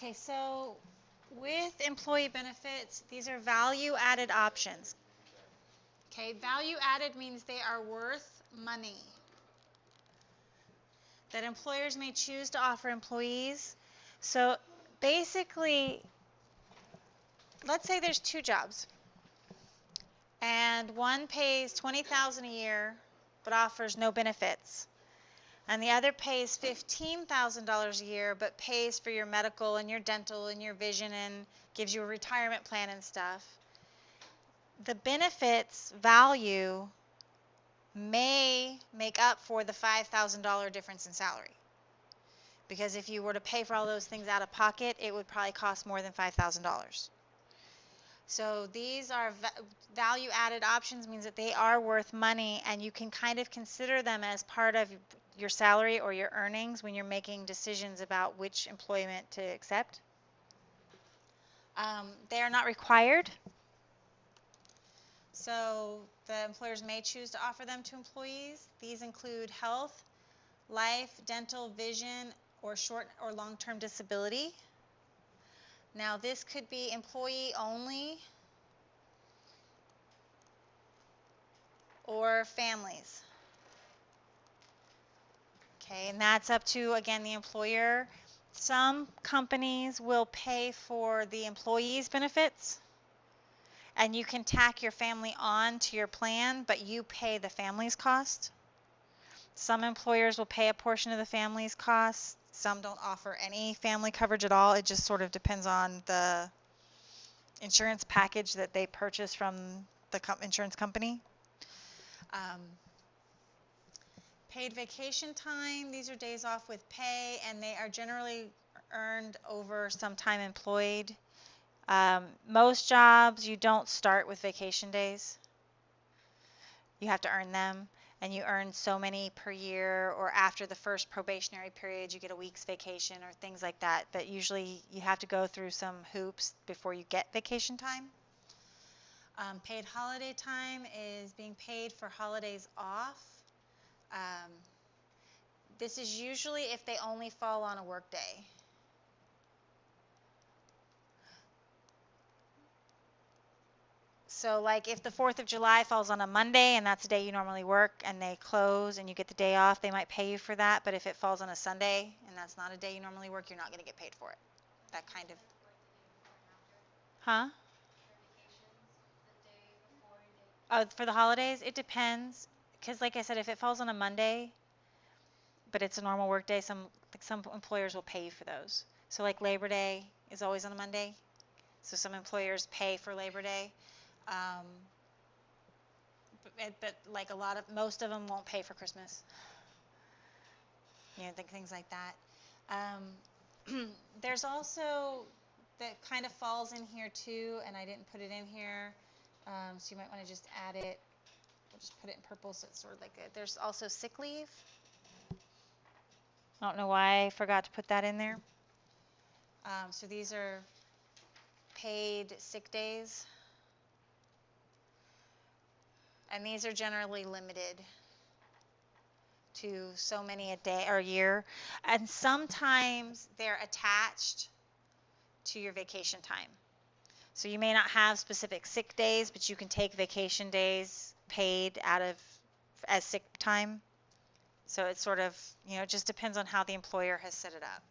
Okay, so with employee benefits, these are value-added options. Okay, value-added means they are worth money that employers may choose to offer employees. So basically, let's say there's two jobs, and one pays $20,000 a year but offers no benefits, and the other pays $15,000 a year but pays for your medical and your dental and your vision and gives you a retirement plan and stuff. The benefits value may make up for the $5,000 difference in salary. Because if you were to pay for all those things out of pocket, it would probably cost more than $5,000. So these are value-added options, means that they are worth money, and you can kind of consider them as part of your salary or your earnings when you're making decisions about which employment to accept. They are not required. So the employers may choose to offer them to employees. These include health, life, dental, vision, or short or long-term disability. Now this could be employee only or families. Okay, and that's up to, again, the employer. Some companies will pay for the employee's benefits, and you can tack your family on to your plan, but you pay the family's cost. Some employers will pay a portion of the family's costs. Some don't offer any family coverage at all. It just sort of depends on the insurance package that they purchase from the insurance company. Paid vacation time, these are days off with pay, and they are generally earned over some time employed. Most jobs, you don't start with vacation days. You have to earn them, and you earn so many per year, or after the first probationary period, you get a week's vacation or things like that. But usually you have to go through some hoops before you get vacation time. Paid holiday time is being paid for holidays off. This is usually if they only fall on a work day. So like if the 4th of July falls on a Monday and that's the day you normally work and they close and you get the day off, they might pay you for that. But if it falls on a Sunday and that's not a day you normally work, you're not going to get paid for it. That kind of. Huh? For the holidays, it depends. Because like I said, if it falls on a Monday, but it's a normal work day, some employers will pay you for those. So like Labor Day is always on a Monday. So some employers pay for Labor Day. But like most of them won't pay for Christmas. Things like that. There's also, that kind of falls in here too, and I didn't put it in here, so you might want to just add it. We'll just put it in purple so it's sort of like there's also sick leave. I don't know why I forgot to put that in there. So these are paid sick days, and these are generally limited to so many a day or a year, and sometimes they're attached to your vacation time. So you may not have specific sick days, but you can take vacation days paid out of as sick time. So it's sort of, it just depends on how the employer has set it up.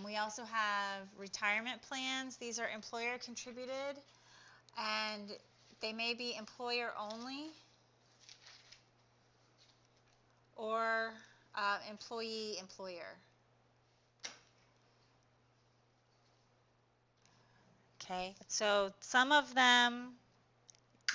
We also have retirement plans. These are employer contributed, and they may be employer only or employee-employer. Okay, so some of them,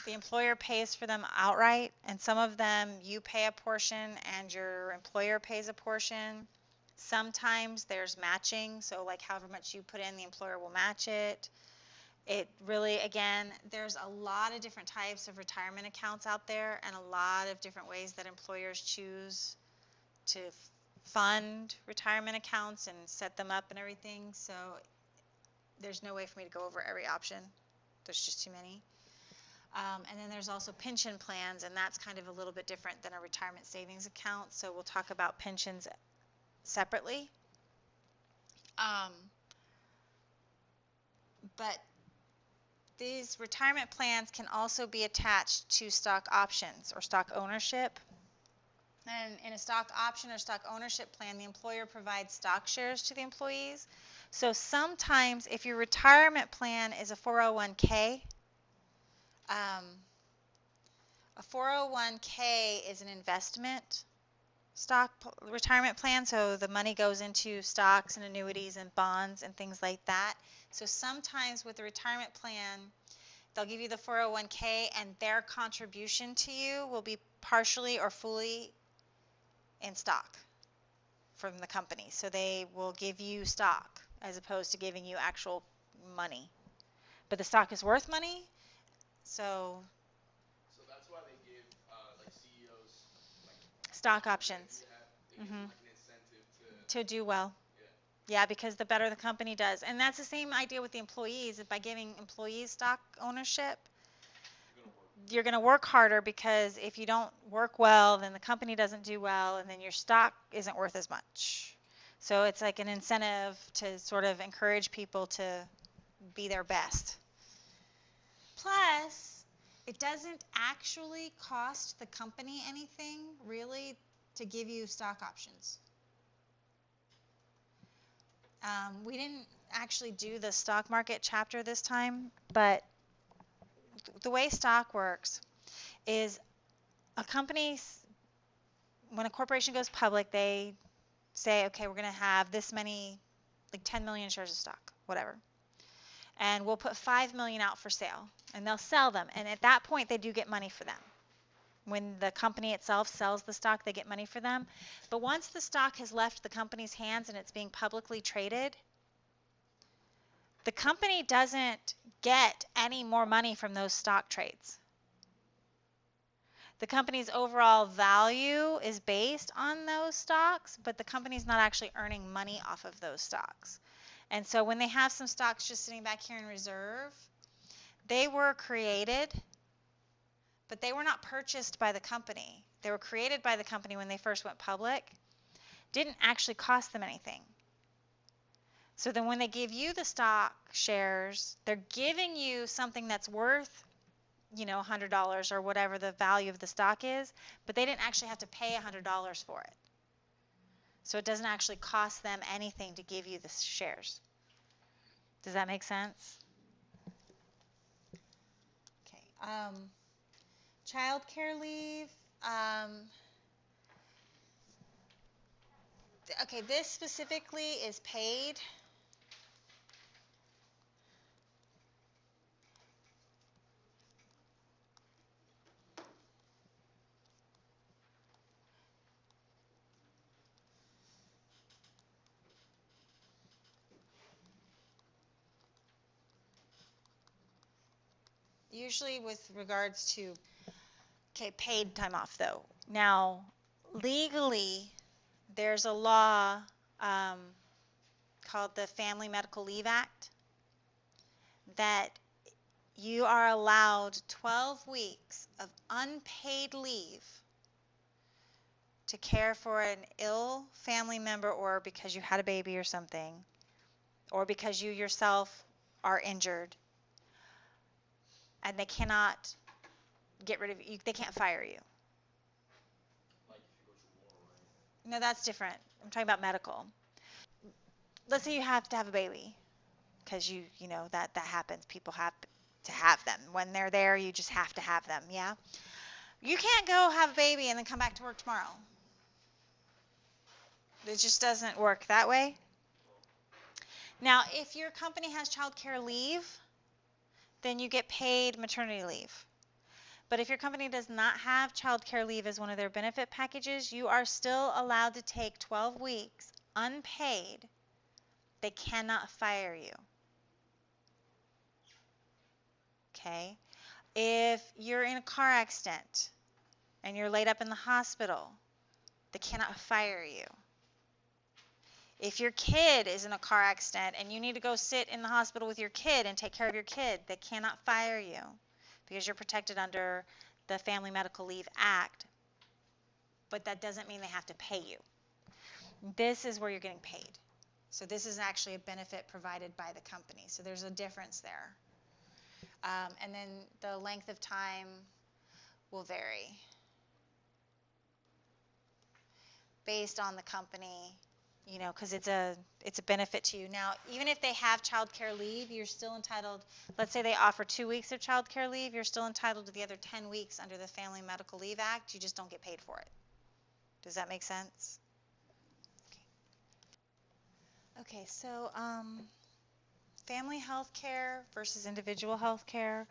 the employer pays for them outright, and some of them you pay a portion and your employer pays a portion. Sometimes there's matching, so like however much you put in, the employer will match it. It really, again, there's a lot of different types of retirement accounts out there and a lot of different ways that employers choose to fund retirement accounts and set them up and everything. So there's no way for me to go over every option. There's just too many. And then there's also pension plans, and that's kind of a little bit different than a retirement savings account. So we'll talk about pensions separately. Um, but these retirement plans can also be attached to stock options or stock ownership. And in a stock option or stock ownership plan, the employer provides stock shares to the employees. So sometimes if your retirement plan is a 401k, um, a 401k is an investment retirement plan, so the money goes into stocks and annuities and bonds and things like that. So sometimes with the retirement plan, they'll give you the 401k and their contribution to you will be partially or fully in stock from the company. So they will give you stock as opposed to giving you actual money. But the stock is worth money, so So that's why they give like CEOs like stock options. they give them like an incentive To do well. yeah. Yeah, because the better the company does. And that's the same idea with the employees. By giving employees stock ownership, you're going to work harder because if you don't work well, then the company doesn't do well, and then your stock isn't worth as much. So it's like an incentive to sort of encourage people to be their best. Plus, it doesn't actually cost the company anything, really, to give you stock options. We didn't actually do the stock market chapter this time, but the way stock works is a company, when a corporation goes public, they say, okay, we're going to have this many, like 10 million shares of stock, whatever. And we'll put 5 million out for sale, and they'll sell them. And at that point, they do get money for them. When the company itself sells the stock, they get money for them. But once the stock has left the company's hands and it's being publicly traded, the company doesn't get any more money from those stock trades. The company's overall value is based on those stocks, but the company's not actually earning money off of those stocks. And so when they have some stocks just sitting back here in reserve, they were created, but they were not purchased by the company. They were created by the company when they first went public. Didn't actually cost them anything. So then when they give you the stock shares, they're giving you something that's worth, $100 or whatever the value of the stock is, but they didn't actually have to pay $100 for it. So it doesn't actually cost them anything to give you the shares. Does that make sense? Okay. Child care leave. Okay, this specifically is paid. Usually with regards to, okay, paid time off though. Now, legally, there's a law um, called the Family Medical Leave Act that you are allowed 12 weeks of unpaid leave to care for an ill family member or because you had a baby or something, or because you yourself are injured, and they cannot get rid of you. They can't fire you. Like if you go to war, right? No, that's different. I'm talking about medical. Let's say you have to have a baby because that happens. People have to have them. When they're there, you just have to have them, yeah? You can't go have a baby and then come back to work tomorrow. It just doesn't work that way. Now, if your company has child care leave, then you get paid maternity leave. But if your company does not have child care leave as one of their benefit packages, you are still allowed to take 12 weeks unpaid. They cannot fire you. Okay? If you're in a car accident and you're laid up in the hospital, they cannot fire you. If your kid is in a car accident and you need to go sit in the hospital with your kid and take care of your kid, they cannot fire you because you're protected under the Family Medical Leave Act. But that doesn't mean they have to pay you. This is where you're getting paid. So this is actually a benefit provided by the company. So there's a difference there. And then the length of time will vary based on the company, you know, because it's a benefit to you. Now, even if they have child care leave, you're still entitled, let's say they offer 2 weeks of child care leave, you're still entitled to the other 10 weeks under the Family Medical Leave Act. You just don't get paid for it. Does that make sense? Okay, so family health care versus individual health care.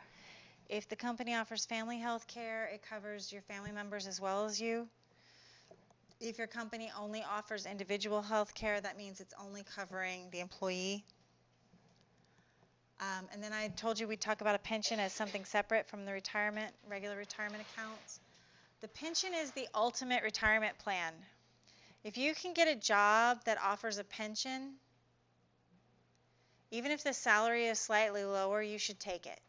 If the company offers family health care, it covers your family members as well as you. If your company only offers individual health care, that means it's only covering the employee. And then I told you we'd talk about a pension as something separate from the regular retirement accounts. The pension is the ultimate retirement plan. If you can get a job that offers a pension, even if the salary is slightly lower, you should take it.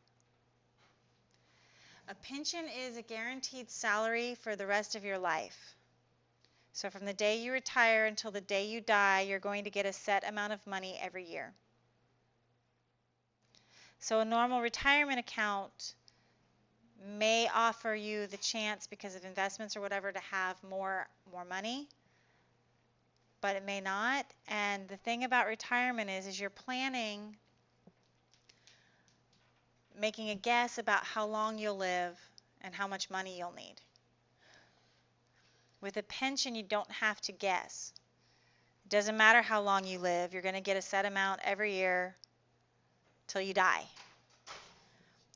A pension is a guaranteed salary for the rest of your life. So from the day you retire until the day you die, you're going to get a set amount of money every year. So a normal retirement account may offer you the chance, because of investments or whatever, to have more money, but it may not. And the thing about retirement is you're planning, making a guess about how long you'll live and how much money you'll need. With a pension, you don't have to guess. It doesn't matter how long you live. You're going to get a set amount every year till you die.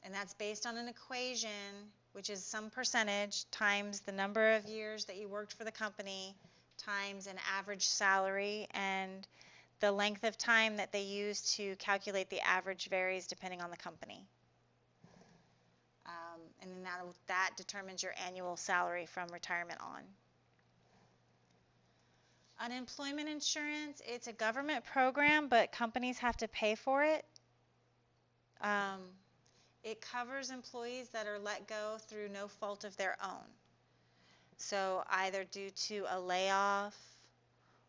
And that's based on an equation, which is some percentage times the number of years that you worked for the company times an average salary, and the length of time that they use to calculate the average varies depending on the company. And then that determines your annual salary from retirement on. Unemployment insurance, it's a government program, but companies have to pay for it. It covers employees that are let go through no fault of their own. So either due to a layoff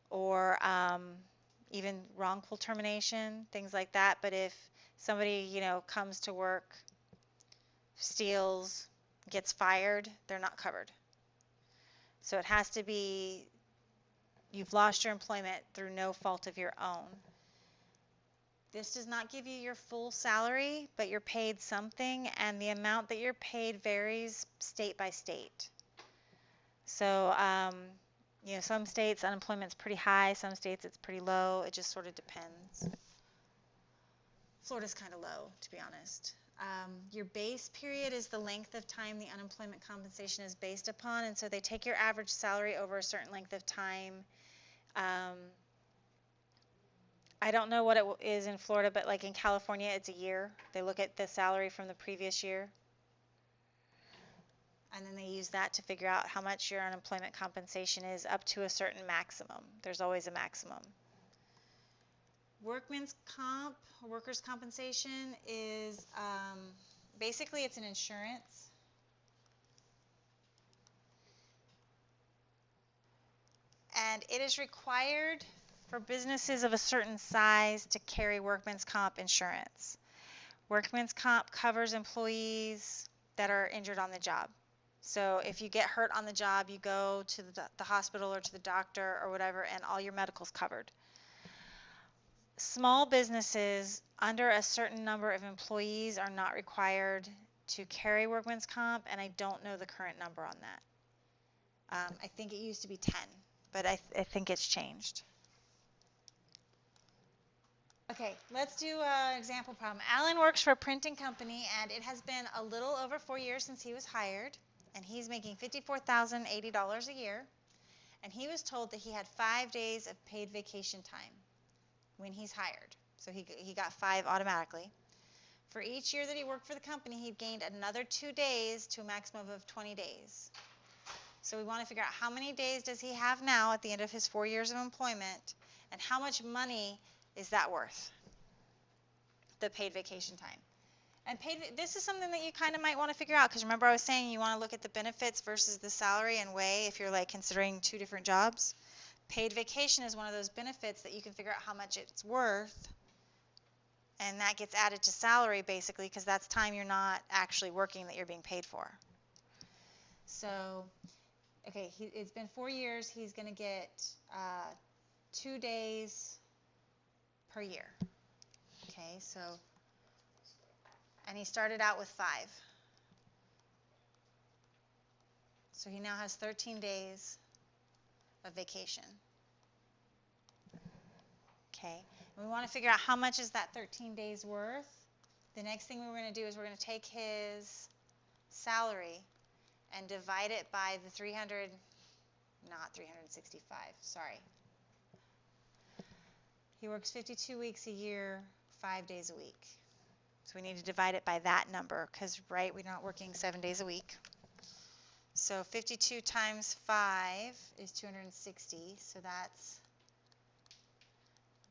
or even wrongful termination, things like that. But if somebody, comes to work, steals, gets fired, they're not covered. So it has to be you've lost your employment through no fault of your own. This does not give you your full salary, but you're paid something, and the amount that you're paid varies state by state. So, some states unemployment's pretty high, some states it's pretty low. It just sort of depends. Florida's kind of low, to be honest. Your base period is the length of time the unemployment compensation is based upon, and so they take your average salary over a certain length of time. I don't know what it is in Florida, but like in California, it's a year. They look at the salary from the previous year, and then they use that to figure out how much your unemployment compensation is up to a certain maximum. There's always a maximum. Workman's comp, or workers' compensation, is basically it's an insurance. And it is required for businesses of a certain size to carry workman's comp insurance. Workman's comp covers employees that are injured on the job. So if you get hurt on the job, you go to the hospital or to the doctor or whatever, and all your medical's covered. Small businesses under a certain number of employees are not required to carry workman's comp, and I don't know the current number on that. I think it used to be 10, but I think it's changed. Okay, let's do an example problem. Alan works for a printing company, and it has been a little over 4 years since he was hired, and he's making $54,080 a year, and he was told that he had 5 days of paid vacation time when he's hired. So he got 5 automatically. For each year that he worked for the company, he gained another 2 days to a maximum of 20 days. So we want to figure out how many days does he have now at the end of his 4 years of employment, and how much money is that worth, the paid vacation time. And this is something that you kind of might want to figure out, because remember I was saying you want to look at the benefits versus the salary and weigh if you're like considering 2 different jobs. Paid vacation is one of those benefits that you can figure out how much it's worth, and that gets added to salary basically because that's time you're not actually working that you're being paid for. So, okay, it's been 4 years. He's going to get 2 days per year. Okay, so, and he started out with 5. So he now has 13 days of vacation. Okay, and we want to figure out how much is that 13 days worth. The next thing we're going to do is we're going to take his salary and divide it by the 365, sorry. He works 52 weeks a year, 5 days a week. So we need to divide it by that number because, right, we're not working 7 days a week. So 52 times 5 is 260, so that's,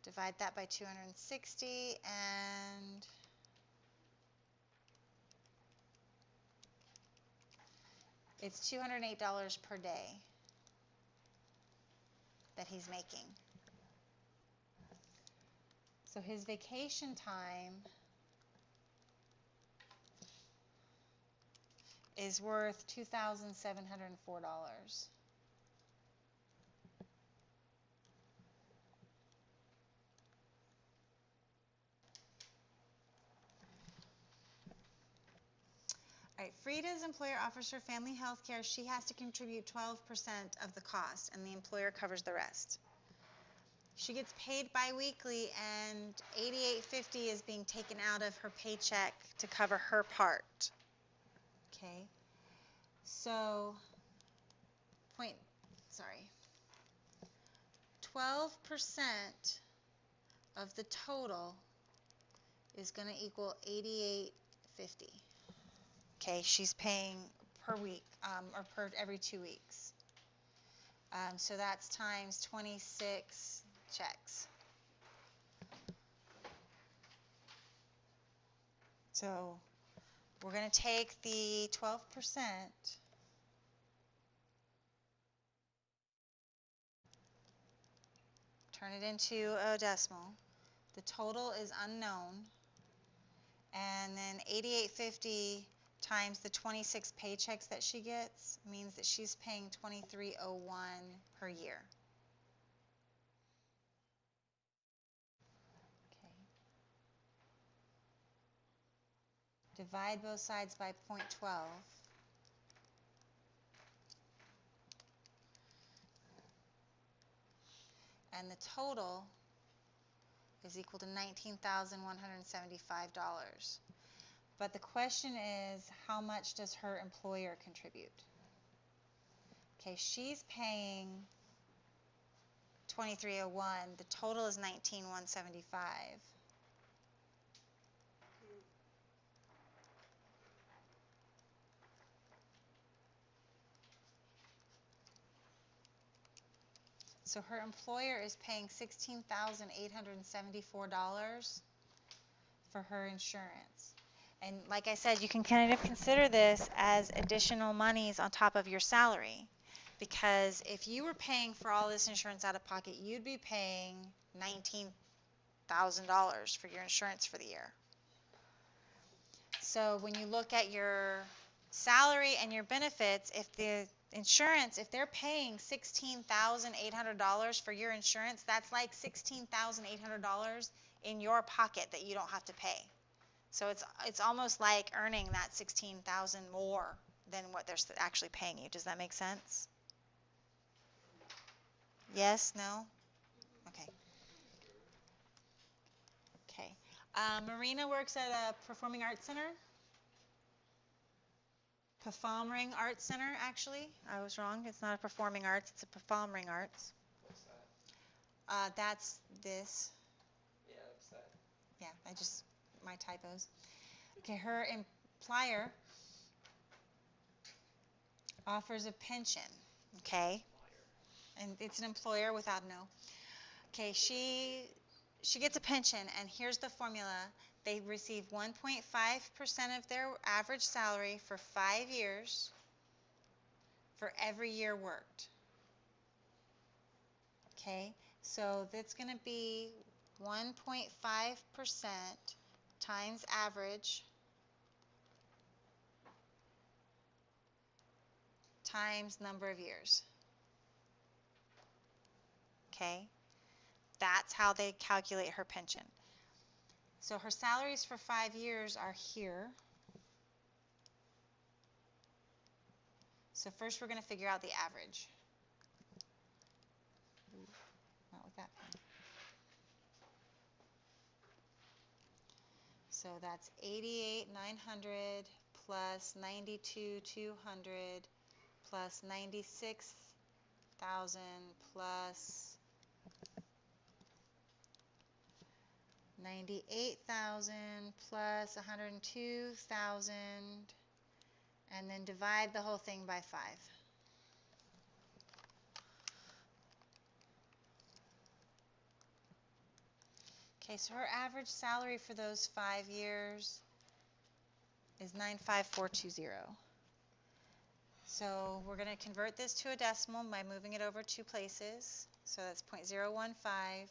divide that by 260, and it's $208 per day that he's making. So his vacation time is worth $2,704. All right, Frida's employer offers her family health care. She has to contribute 12% of the cost, and the employer covers the rest. She gets paid biweekly, and $88.50 is being taken out of her paycheck to cover her part. Okay, so 12% of the total is going to equal $88.50. Okay, she's paying per week or per every 2 weeks. So that's times 26 checks. So we're going to take the 12%, turn it into a decimal. The total is unknown. And then $88.50 times the 26 paychecks that she gets means that she's paying $23.01 per year. Okay. Divide both sides by 0.12. And the total is equal to $19,175. But the question is, how much does her employer contribute? Okay, she's paying $23.01. The total is $19,175. So her employer is paying $16,874 for her insurance. And like I said, you can kind of consider this as additional monies on top of your salary. Because if you were paying for all this insurance out of pocket, you'd be paying $19,000 for your insurance for the year. So when you look at your salary and your benefits, if the insurance, if they're paying $16,800 for your insurance, that's like $16,800 in your pocket that you don't have to pay. So it's almost like earning that $16,000 more than what they're actually paying you. Does that make sense? Yes? No? Okay. Okay. Marina works at a performing arts center. Performing Arts Center, actually. I was wrong. It's not a performing arts. It's a performing arts. What's that? That's this. Yeah, what's that? Yeah, my typos. Okay, her employer offers a pension. Okay. And it's an employer without no. Okay, she gets a pension, and here's the formula. They receive 1.5% of their average salary for 5 years for every year worked. Okay, so that's going to be 1.5% times average times number of years. Okay, that's how they calculate her pension. So her salaries for 5 years are here. So first we're going to figure out the average. Not with that pen. So that's 88,900 plus 92,200 plus 96,000 plus 98,000 plus 102,000, and then divide the whole thing by 5. Okay, so her average salary for those 5 years is 95420. So we're going to convert this to a decimal by moving it over 2 places. So that's 0.015.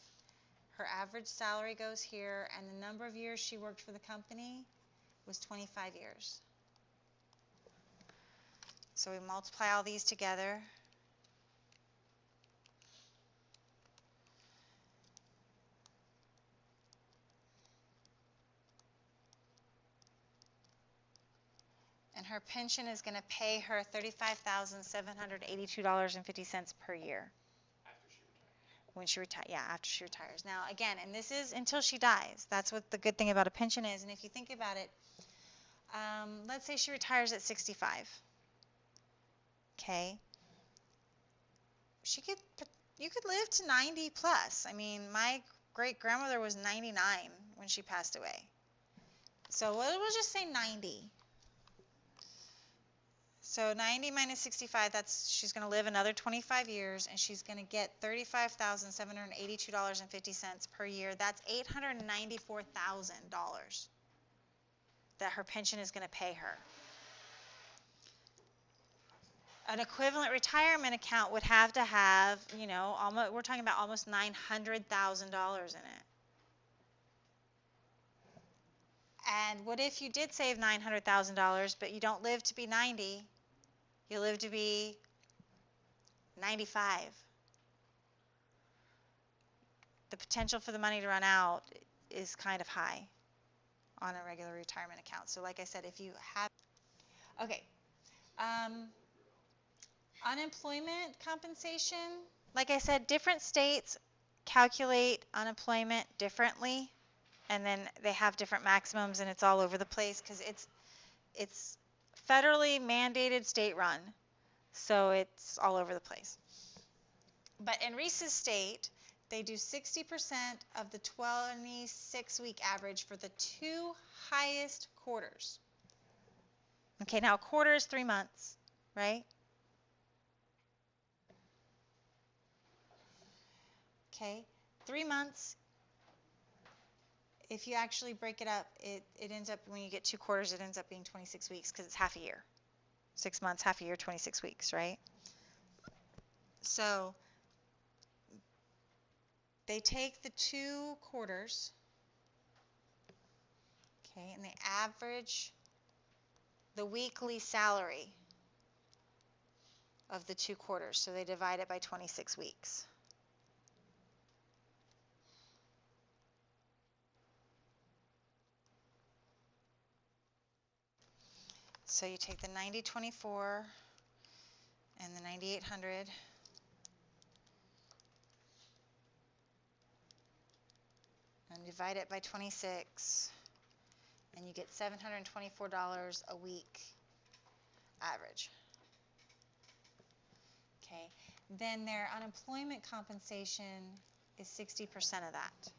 Her average salary goes here, and the number of years she worked for the company was 25 years. So we multiply all these together. And her pension is going to pay her $35,782.50 per year. When she retires, yeah, after she retires. Now, again, and this is until she dies. That's what the good thing about a pension is. And if you think about it, let's say she retires at 65. Okay, you could live to 90 plus. I mean, my great grandmother was 99 when she passed away. So we'll just say 90. So 90 minus 65, she's going to live another 25 years, and she's going to get $35,782.50 per year. That's $894,000 that her pension is going to pay her. An equivalent retirement account would have to have, we're talking about almost $900,000 in it. And what if you did save $900,000, but you don't live to be 90? You live to be 95. The potential for the money to run out is kind of high on a regular retirement account. So like I said, if you have... Okay. Unemployment compensation. Like I said, different states calculate unemployment differently, and then they have different maximums, and it's all over the place because it's federally mandated, state run. So it's all over the place. But in Reese's state, they do 60% of the 26-week average for the 2 highest quarters. Okay, now a quarter is 3 months, right? Okay, 3 months, if you actually break it up, it ends up, when you get 2 quarters, it ends up being 26 weeks because it's half a year. 6 months, half a year, 26 weeks, right? So they take the 2 quarters, okay, and they average the weekly salary of the 2 quarters. So they divide it by 26 weeks. So you take the 9024 and the 9800 and divide it by 26, and you get $724 a week average. Okay, then their unemployment compensation is 60% of that.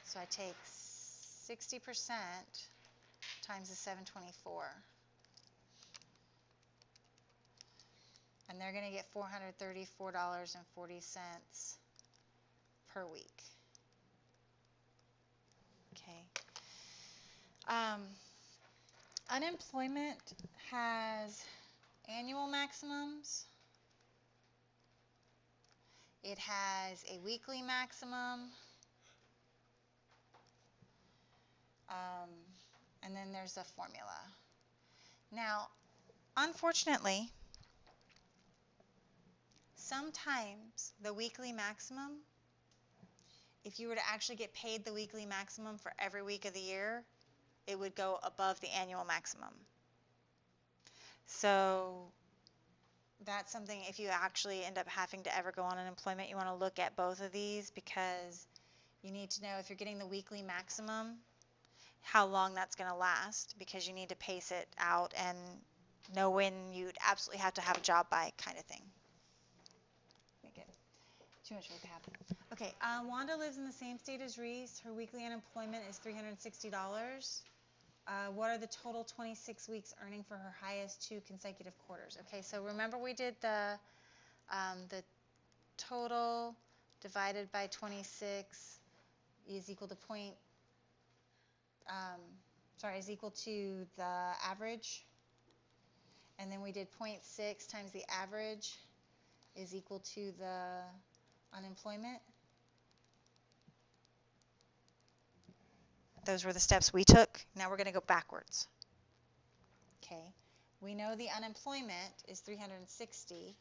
So I take 60% times the 724, and they're going to get $434.40 per week. Okay. Unemployment has annual maximums It has a weekly maximum. And then there's a formula. Now, unfortunately, sometimes the weekly maximum, if you were to actually get paid the weekly maximum for every week of the year, it would go above the annual maximum. So that's something, if you actually end up having to ever go on unemployment, you want to look at both of these, because you need to know if you're getting the weekly maximum, how long that's going to last, because you need to pace it out and know when you'd absolutely have to have a job by, kind of thing. Make it too much work to happen. Okay, Wanda lives in the same state as Reese. Her weekly unemployment is $360. What are the total 26 weeks earning for her highest 2 consecutive quarters? Okay, so remember we did the total divided by 26 is equal to is equal to the average. And then we did 0.6 times the average is equal to the unemployment. Those were the steps we took. Now we're going to go backwards. Okay, we know the unemployment is 360.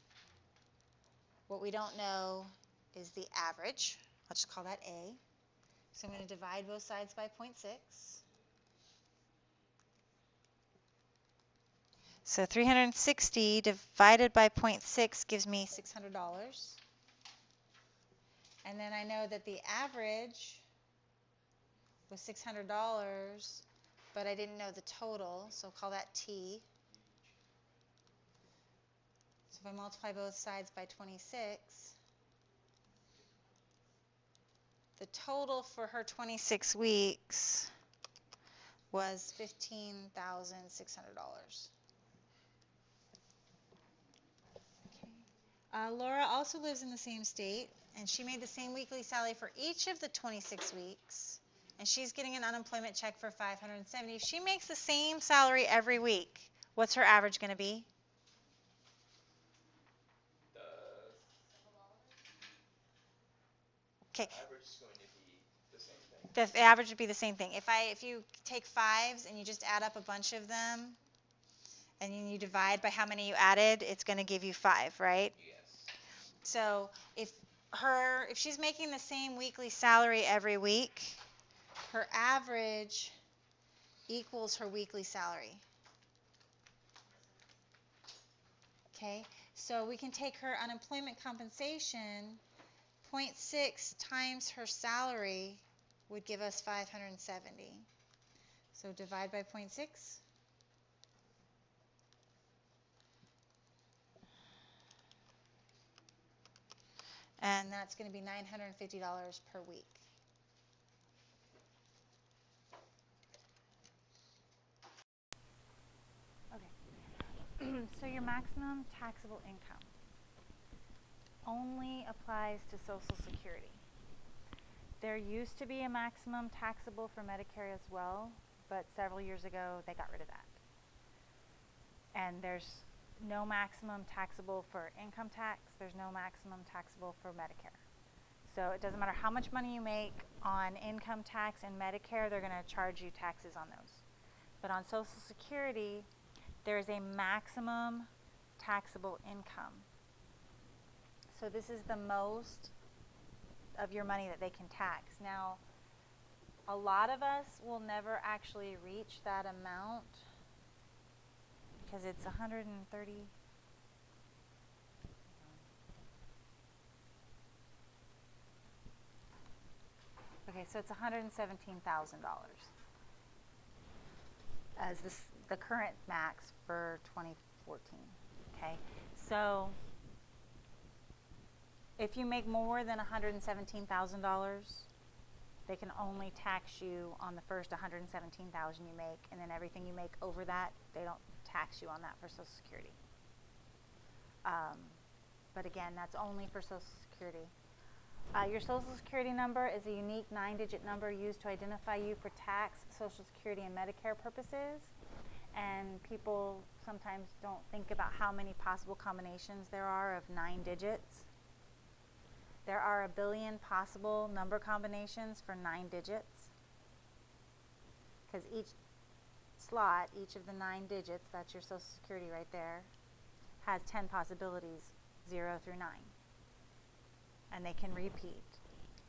What we don't know is the average. I'll just call that A. So I'm going to divide both sides by 0.6. So 360 divided by 0.6 gives me $600. And then I know that the average was $600, but I didn't know the total, so I'll call that T. So if I multiply both sides by 26, the total for her 26 weeks was $15,600. Laura also lives in the same state, and she made the same weekly salary for each of the 26 weeks, and she's getting an unemployment check for $570. If she makes the same salary every week, what's her average going to be? Okay. The average is going to be the same thing. The average would be the same thing. If you take fives and you just add up a bunch of them, and then you divide by how many you added, it's going to give you 5, right? Yes. So if she's making the same weekly salary every week, her average equals her weekly salary. Okay, so we can take her unemployment compensation, 0.6 times her salary would give us 570. So divide by 0.6. And that's going to be $950 per week. Okay. So your maximum taxable income only applies to Social Security. There used to be a maximum taxable for Medicare as well, but several years ago they got rid of that. And there's no maximum taxable for income tax. There's no maximum taxable for Medicare. So it doesn't matter how much money you make on income tax and Medicare, they're going to charge you taxes on those. But on Social Security, there's a maximum taxable income. So this is the most of your money that they can tax. Now, a lot of us will never actually reach that amount because it's 130. Okay, so it's $117,000 as the current max for 2014. Okay, so if you make more than $117,000, they can only tax you on the first $117,000 you make, and then everything you make over that, they don't tax you on that for Social Security. But again, that's only for Social Security. Your Social Security number is a unique 9-digit number used to identify you for tax, Social Security, and Medicare purposes. And people sometimes don't think about how many possible combinations there are of 9 digits. There are 1 billion possible number combinations for 9 digits. Because each slot, each of the 9 digits, that's your Social Security right there, has 10 possibilities, 0 through 9. And they can repeat.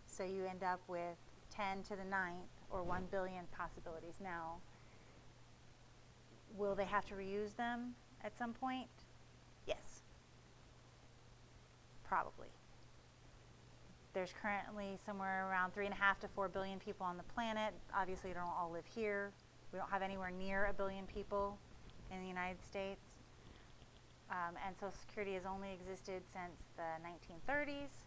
So you end up with 10 to the 9th, or 1 billion possibilities. Now, will they have to reuse them at some point? Yes. Probably. There's currently somewhere around 3.5 to 4 billion people on the planet. Obviously, they don't all live here. We don't have anywhere near 1 billion people in the United States. And Social Security has only existed since the 1930s.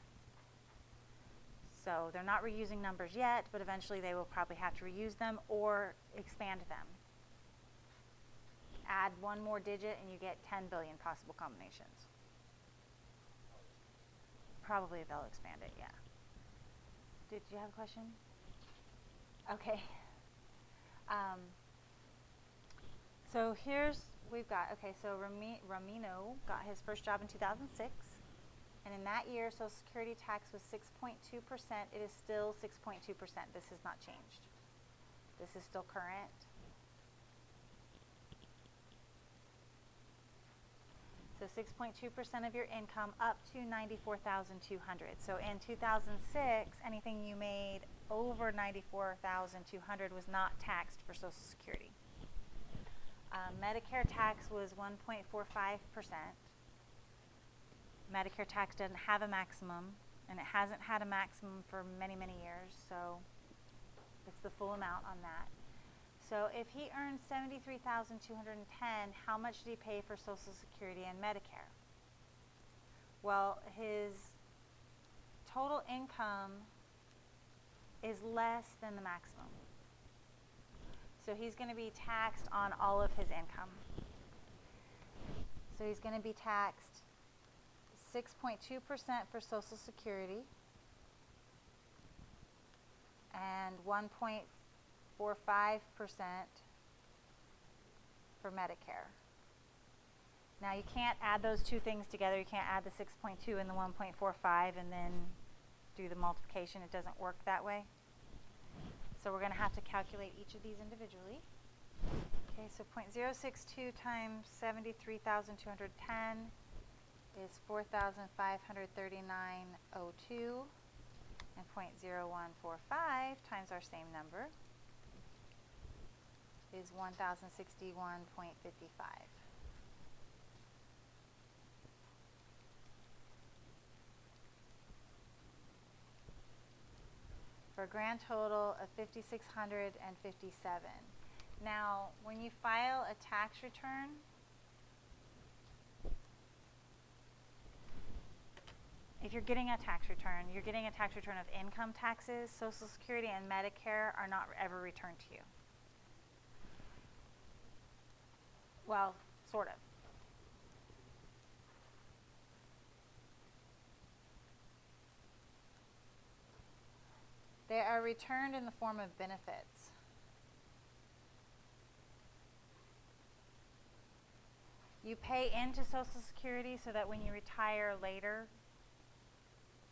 So they're not reusing numbers yet, but eventually they will probably have to reuse them or expand them. Add one more digit and you get 10 billion possible combinations. Probably they'll expand it, yeah. Did you have a question? Okay. So we've got, so Ramino got his first job in 2006. And in that year, Social Security tax was 6.2%. It is still 6.2%. This has not changed. This is still current. So 6.2% of your income up to $94,200. So in 2006, anything you made over $94,200 was not taxed for Social Security. Medicare tax was 1.45%. Medicare tax doesn't have a maximum, and it hasn't had a maximum for many, many years, so it's the full amount on that. So if he earned $73,210, how much did he pay for Social Security and Medicare? Well, his total income is less than the maximum. So he's going to be taxed on all of his income. So he's going to be taxed 6.2% for Social Security and 1.45% for Medicare. Now you can't add those two things together. You can't add the 6.2 and the 1.45 and then do the multiplication. It doesn't work that way. So we're going to have to calculate each of these individually. Okay, so 0.062 times 73,210 is 4,539.02, and 0.0145 times our same number is 1,061.55. For a grand total of $5,657. Now, when you file a tax return, if you're getting a tax return, you're getting a tax return of income taxes. Social Security and Medicare are not ever returned to you. Well, sort of. They are returned in the form of benefits. You pay into Social Security so that when you retire later,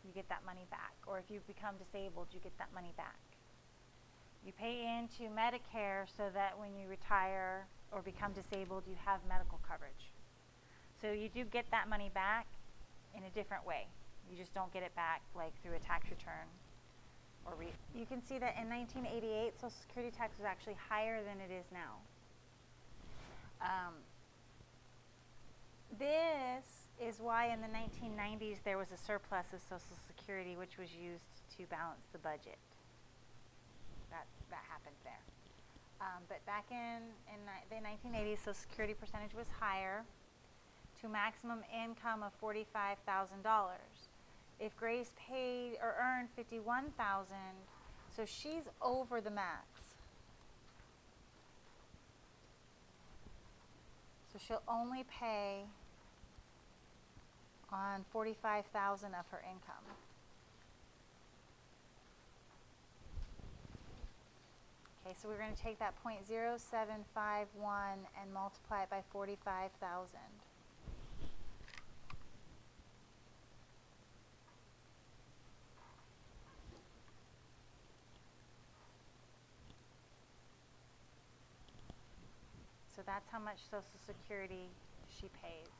you get that money back. Or if you become disabled, you get that money back. You pay into Medicare so that when you retire or become disabled, you have medical coverage. So you do get that money back in a different way. You just don't get it back like through a tax return. You can see that in 1988, Social Security tax was actually higher than it is now. This is why in the 1990s there was a surplus of Social Security, which was used to balance the budget. That happened there. But back in the 1980s, Social Security percentage was higher to maximum income of $45,000. If Grace paid or earned $51,000, so she's over the max. So she'll only pay on $45,000 of her income. Okay, so we're going to take that 0.0751 and multiply it by 45,000. that's how much Social Security she pays.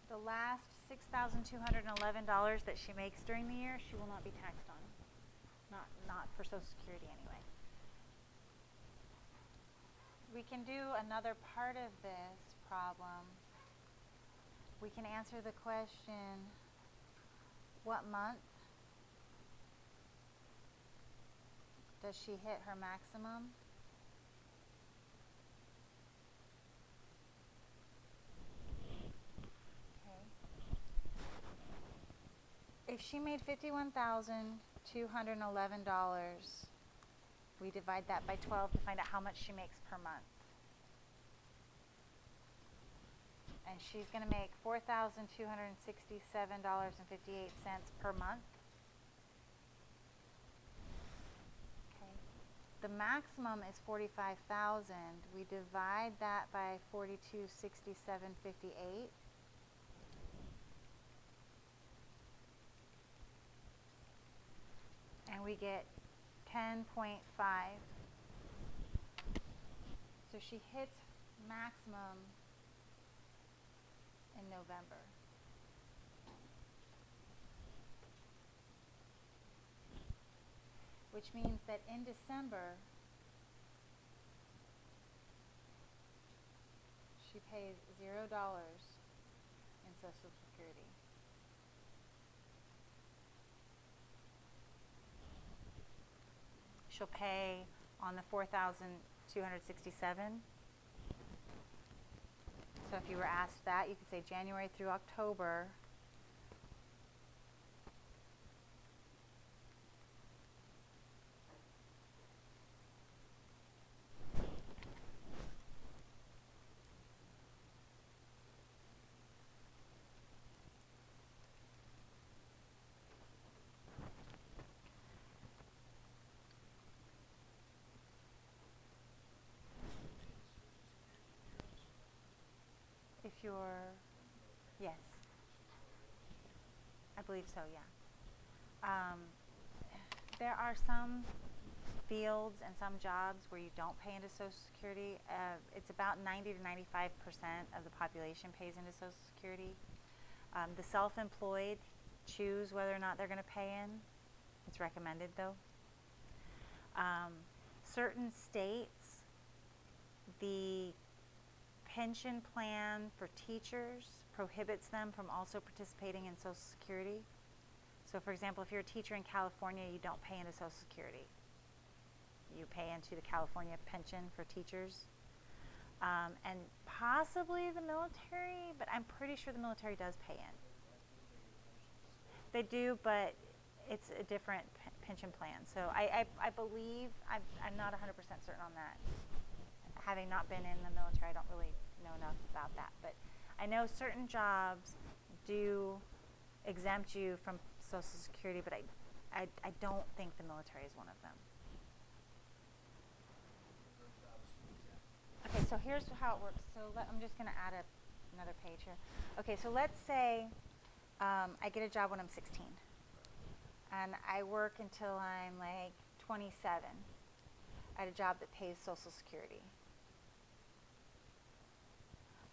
The last $6,211 that she makes during the year, she will not be taxed on. Not for Social Security anyway. We can do another part of this problem. We can answer the question, what month does she hit her maximum? Okay. If she made $51,211, we divide that by 12 to find out how much she makes per month. And she's going to make $4,267.58 per month. Okay. The maximum is $45,000. We divide that by 4267.58. And we get 10.5. So she hits maximum in November. Which means that in December, she pays $0 in Social Security. She'll pay on the $4,267. So if you were asked that, you could say January through October. If you're, yes, I believe so, yeah. There are some fields and some jobs where you don't pay into Social Security. It's about 90 to 95% of the population pays into Social Security. The self-employed choose whether or not they're going to pay in. It's recommended though. Certain states, the pension plan for teachers prohibits them from also participating in Social Security. So for example, if you're a teacher in California, you don't pay into Social Security. You pay into the California pension for teachers. And possibly the military, but I'm pretty sure the military does pay in. They do, but it's a different pension plan. So I believe, I'm not 100% certain on that. Having not been in the military, I don't really know enough about that. But I know certain jobs do exempt you from Social Security, but I don't think the military is one of them. Okay, so here's how it works. So I'm just going to add another page here. Okay, so let's say I get a job when I'm 16. And I work until I'm like 27 at a job that pays Social Security.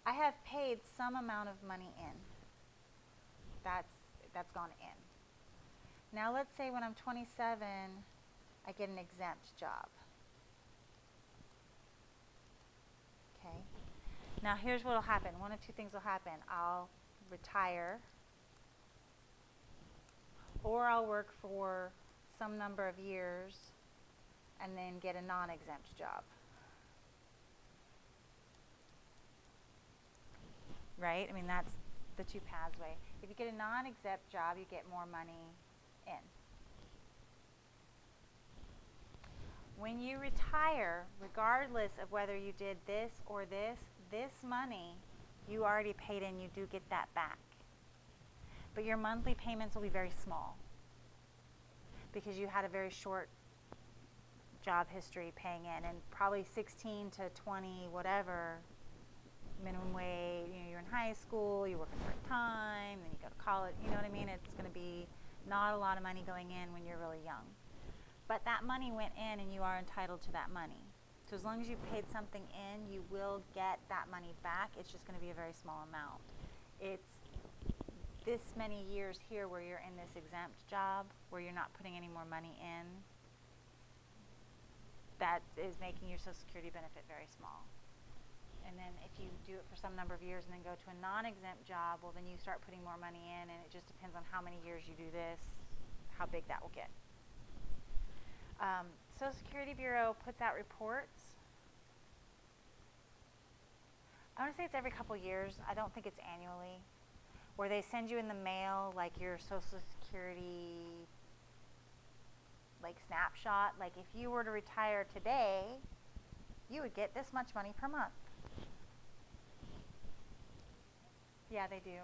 I have paid some amount of money in. That's gone in. Now let's say when I'm 27, I get an exempt job. Okay. Now here's what will happen. One of two things will happen. I'll retire, or I'll work for some number of years and then get a non-exempt job. Right? I mean, that's the two paths way. If you get a non-exempt job, you get more money in. When you retire, regardless of whether you did this or this money you already paid in, you do get that back. But your monthly payments will be very small because you had a very short job history paying in, and probably 16 to 20 whatever minimum wage, you're in high school, you work a certain time, then you go to college, you know what I mean? It's going to be not a lot of money going in when you're really young. But that money went in and you are entitled to that money. So as long as you paid something in, you will get that money back. It's just going to be a very small amount. It's this many years here where you're in this exempt job, where you're not putting any more money in, that is making your Social Security benefit very small. And then if you do it for some number of years and then go to a non-exempt job, well, then you start putting more money in, and it just depends on how many years you do this, how big that will get. Social Security Bureau puts out reports. I want to say it's every couple years. I don't think it's annually, where they send you in the mail like your Social Security snapshot. Like if you were to retire today, you would get this much money per month. Yeah, they do.